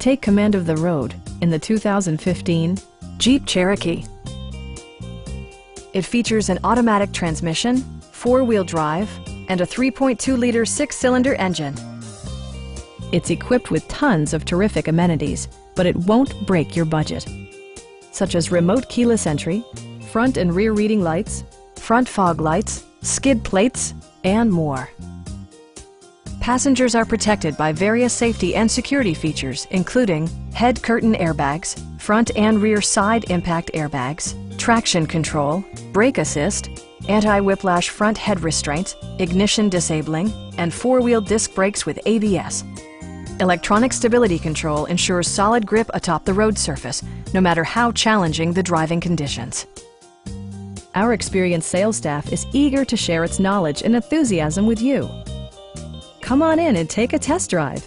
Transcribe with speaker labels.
Speaker 1: Take command of the road in the 2015 Jeep Cherokee. It features an automatic transmission, four-wheel drive, and a 3.2-liter six-cylinder engine. It's equipped with tons of terrific amenities, but it won't break your budget, such as remote keyless entry, front and rear reading lights, front fog lights, skid plates, and more. Passengers are protected by various safety and security features, including head curtain airbags, front and rear side impact airbags, traction control, brake assist, anti-whiplash front head restraints, ignition disabling, and four-wheel disc brakes with ABS. Electronic stability control ensures solid grip atop the road surface, no matter how challenging the driving conditions. Our experienced sales staff is eager to share its knowledge and enthusiasm with you. Come on in and take a test drive.